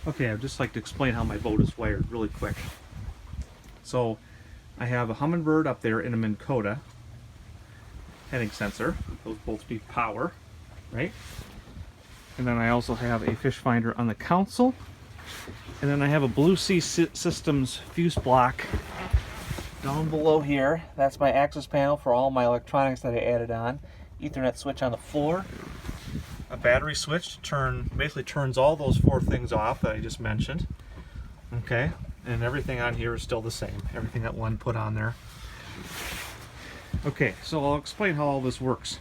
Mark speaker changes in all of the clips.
Speaker 1: Okay, I'd just like to explain how my boat is wired really quick. So I have a Humminbird up there in a Minn Kota heading sensor. Those both be power, right? And then I also have a fish finder on the console. And then I have a Blue Sea Systems fuse block down below here. That's my access panel for all my electronics that I added on. Ethernet switch on the floor. A battery switch basically turns all those four things off that I just mentioned. Okay, and everything on here is still the same. Everything that one put on there. Okay, so I'll explain how all this works.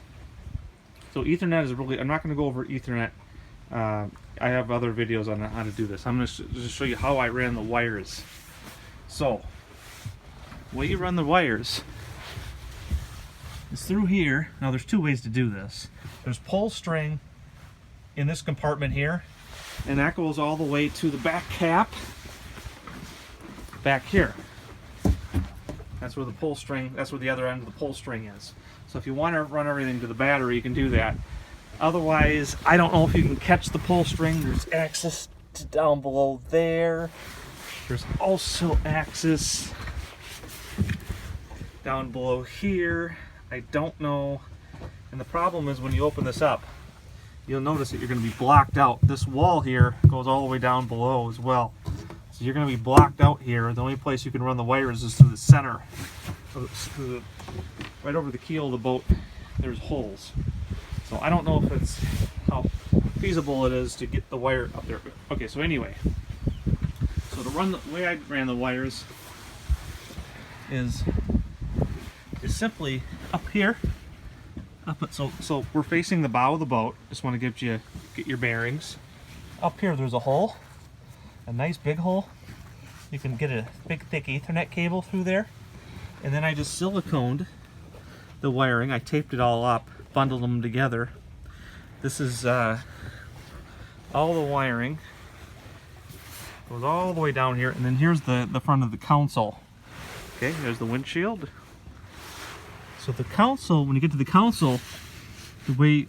Speaker 1: So Ethernet is really, I'm not going to go over Ethernet. I have other videos on how to do this. I'm going to just show you how I ran the wires. So, the way you run the wires is through here. Now there's two ways to do this. There's pull string in this compartment here, and that goes all the way to the back cap back here. That's where the pull string, that's where the other end of the pull string is. So if you want to run everything to the battery, you can do that. Otherwise, I don't know if you can catch the pull string. There's access to down below there. There's also access down below here. I don't know. And the problem is when you open this up, you'll notice that you're going to be blocked out. This wall here goes all the way down below as well. So you're going to be blocked out here. The only place you can run the wires is to the center. Right over the keel of the boat, there's holes. So I don't know if it's how feasible it is to get the wire up there. Okay, so anyway. So to run the way I ran the wires is simply up here. So we're facing the bow of the boat. Just want to get your bearings. Up here there's a hole, a nice big hole. You can get a big thick Ethernet cable through there. And then I just siliconed the wiring. I taped it all up, bundled them together. This is all the wiring. Goes all the way down here, and then here's the front of the console. Okay, there's the windshield. So the console, when you get to the console, the way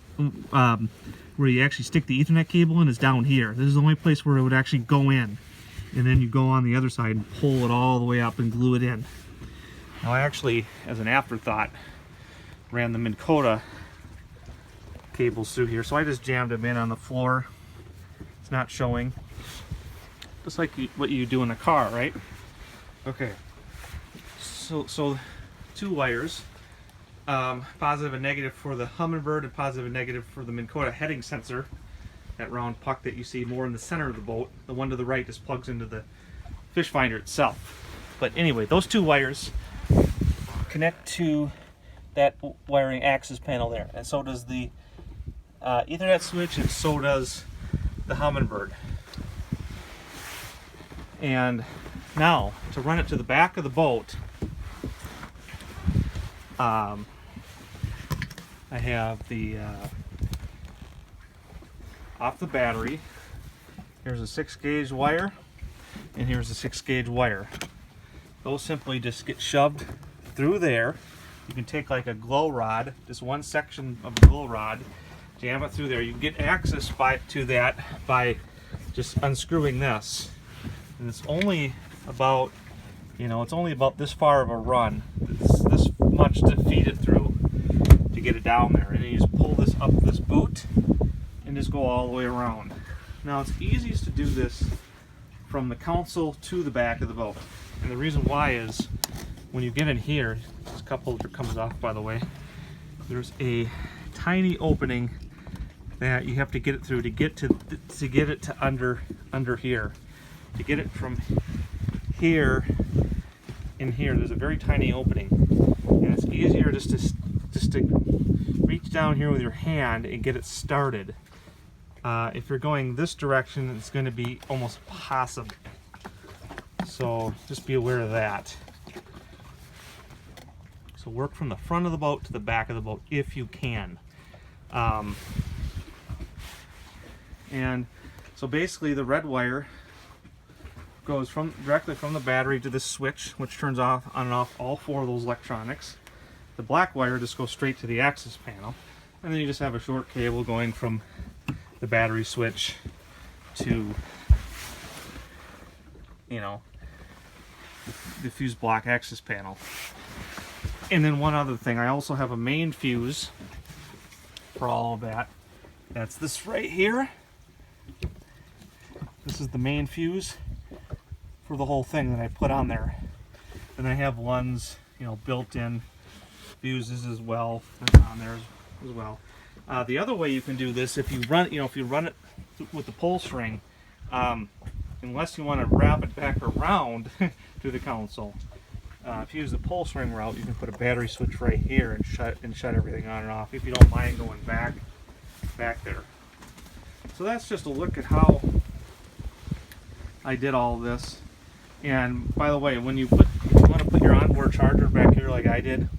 Speaker 1: where you actually stick the Ethernet cable in is down here. This is the only place where it would actually go in. And then you go on the other side and pull it all the way up and glue it in. Now I actually, as an afterthought, ran the Minn Kota cables through here. So I just jammed them in on the floor. It's not showing. Just like what you do in a car, right? Okay. So two wires. Positive and negative for the Humminbird and positive and negative for the Minn Kota heading sensor. That round puck that you see more in the center of the boat. The one to the right just plugs into the fish finder itself. But anyway, those two wires connect to that wiring access panel there. And so does the Ethernet switch, and so does the Humminbird. And now, to run it to the back of the boat, I have the off the battery. Here's a 6-gauge wire, and here's a 6-gauge wire. Those simply just get shoved through there. You can take like a glow rod, just one section of the glow rod, jam it through there. You can get access to that by just unscrewing this. And it's only about, it's only about this far of a run. It's this much to feed it through to get it down there. And then you just pull this up this boot and just go all the way around. Now it's easiest to do this from the console to the back of the boat. And the reason why is when you get in here, this cup holder comes off, by the way, there's a tiny opening that you have to get it through to get it to under here. To get it from here in here, there's a very tiny opening, and it's easier just to reach down here with your hand and get it started. If you're going this direction, it's going to be almost impossible. So just be aware of that. So work from the front of the boat to the back of the boat if you can. And so basically the red wire goes directly from the battery to this switch, which turns off on and off all four of those electronics. The black wire just goes straight to the access panel, and then you just have a short cable going from the battery switch to you know, the fuse block access panel. And then one other thing, I also have a main fuse for all of that. That's this right here. This is the main fuse for the whole thing that I put on there. And I have ones, you know, built-in fuses as well on there as well. The other way you can do this, if you run, you know, if you run it with the pull string, unless you want to wrap it back around to the console, if you use the pull string route, you can put a battery switch right here and shut everything on and off if you don't mind going back there. So that's just a look at how I did all this. And by the way, when you want to put your onboard charger back here like I did,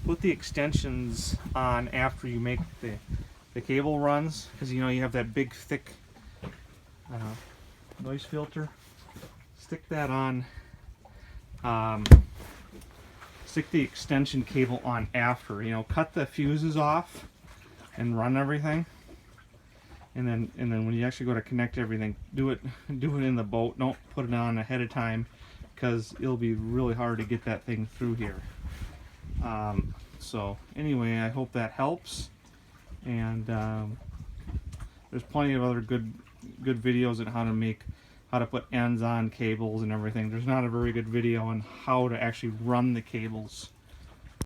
Speaker 1: put the extensions on after you make the cable runs, because you know you have that big thick noise filter. Stick that on. Stick the extension cable on after. You know, cut the fuses off and run everything. And then when you actually go to connect everything, do it in the boat. Don't put it on ahead of time, because it'll be really hard to get that thing through here. So anyway, I hope that helps. And there's plenty of other good videos on how to put ends on cables and everything. There's not a very good video on how to actually run the cables